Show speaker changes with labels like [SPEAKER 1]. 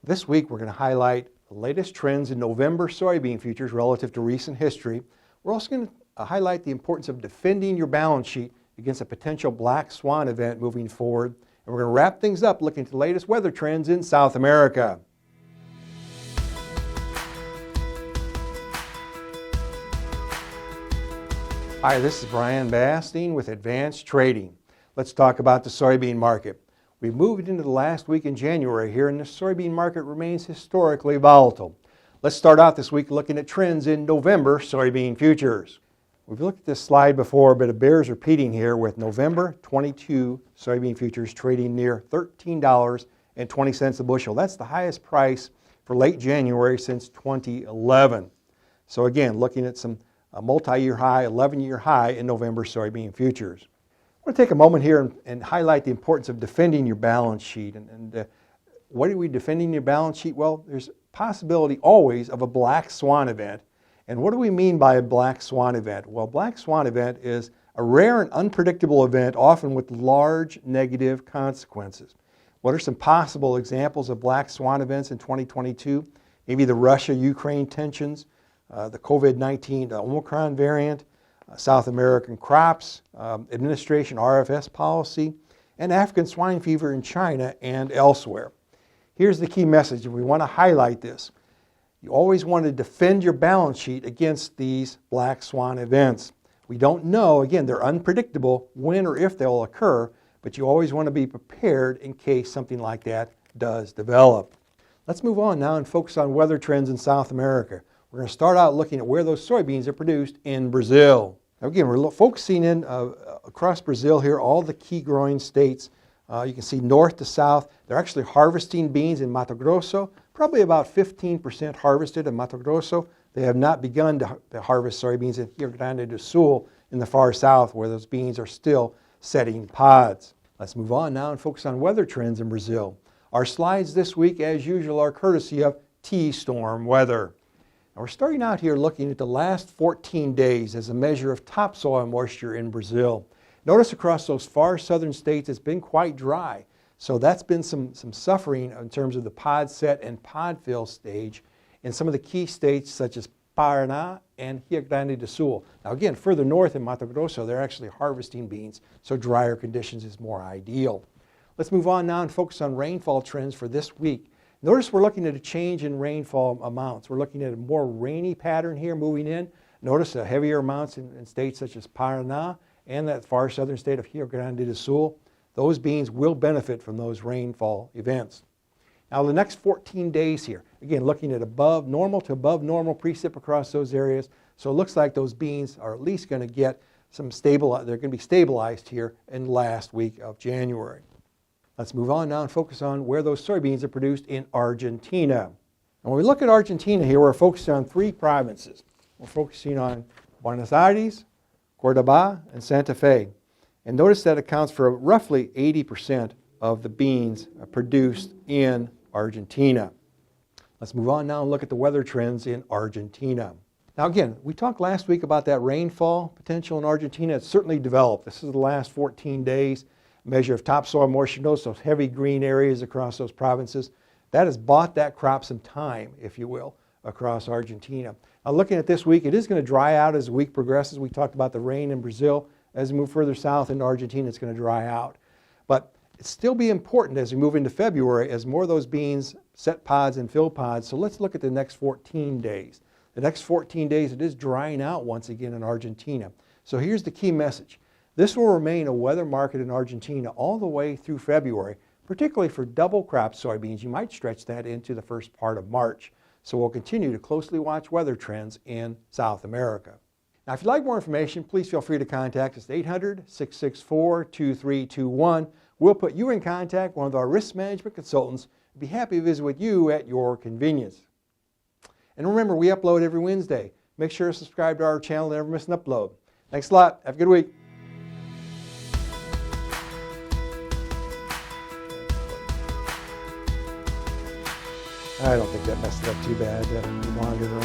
[SPEAKER 1] This week we're going to highlight the latest trends in November soybean futures relative to recent history. We're also going to highlight the importance of defending your balance sheet against a potential black swan event moving forward. And we're going to wrap things up looking at the latest weather trends in South America. Hi, this is Brian Basting with Advanced Trading. Let's talk about the soybean market. We've moved into the last week in January here, and the soybean market remains historically volatile. Let's start out this week looking at trends in November soybean futures. We've looked at this slide before, but it bears repeating here with November 22 soybean futures trading near $13.20 a bushel. That's the highest price for late January since 2011. So again, looking at a multi-year high, 11-year high in November soybean futures. I want to take a moment here and highlight the importance of defending your balance sheet. What are we defending your balance sheet? Well, there's a possibility always of a black swan event. And what do we mean by a black swan event? Well, black swan event is a rare and unpredictable event, often with large negative consequences. What are some possible examples of black swan events in 2022? Maybe the Russia-Ukraine tensions, the COVID-19 Omicron variant, South American crops, administration RFS policy, and African swine fever in China and elsewhere. Here's the key message, and we want to highlight this. You always want to defend your balance sheet against these black swan events. We don't know, again, they're unpredictable when or if they'll occur, but you always want to be prepared in case something like that does develop. Let's move on now and focus on weather trends in South America. We're going to start out looking at where those soybeans are produced in Brazil. Now again, we're focusing in across Brazil here, all the key growing states. You can see north to south. They're actually harvesting beans in Mato Grosso, probably about 15% harvested in Mato Grosso. They have not begun to harvest soybeans in Rio Grande do Sul in the far south, where those beans are still setting pods. Let's move on now and focus on weather trends in Brazil. Our slides this week, as usual, are courtesy of T-Storm Weather. Now we're starting out here looking at the last 14 days as a measure of topsoil moisture in Brazil. Notice across those far southern states it's been quite dry. So that's been some suffering in terms of the pod set and pod fill stage in some of the key states such as Paraná and Rio Grande do Sul. Now again, further north in Mato Grosso, they're actually harvesting beans, so drier conditions is more ideal. Let's move on now and focus on rainfall trends for this week. Notice we're looking at a change in rainfall amounts. We're looking at a more rainy pattern here moving in. Notice heavier amounts in states such as Paraná and that far southern state of Rio Grande do Sul. Those beans will benefit from those rainfall events. Now the next 14 days here, again looking at above normal to above normal precip across those areas. So it looks like those beans are at least going to get some they're going to be stabilized here in the last week of January. Let's move on now and focus on where those soybeans are produced in Argentina. And when we look at Argentina here, we're focusing on three provinces. We're focusing on Buenos Aires, Cordoba, and Santa Fe. And notice that accounts for roughly 80% of the beans produced in Argentina. Let's move on now and look at the weather trends in Argentina. Now again, we talked last week about that rainfall potential in Argentina. It's certainly developed. This is the last 14 days. Measure of topsoil moisture. Notice those heavy green areas across those provinces. That has bought that crop some time, if you will, across Argentina. Now looking at this week, it is going to dry out as the week progresses. We talked about the rain in Brazil. As we move further south into Argentina, it's going to dry out. But it'll still be important as we move into February as more of those beans set pods and fill pods. So let's look at the next 14 days. The next 14 days, it is drying out once again in Argentina. So here's the key message. This will remain a weather market in Argentina all the way through February, particularly for double crop soybeans. You might stretch that into the first part of March. So we'll continue to closely watch weather trends in South America. Now, if you'd like more information, please feel free to contact us at 800-664-2321. We'll put you in contact with one of our risk management consultants and be happy to visit with you at your convenience. And remember, we upload every Wednesday. Make sure to subscribe to our channel to never miss an upload. Thanks a lot. Have a good week. I don't think that messed it up too bad. The monitor.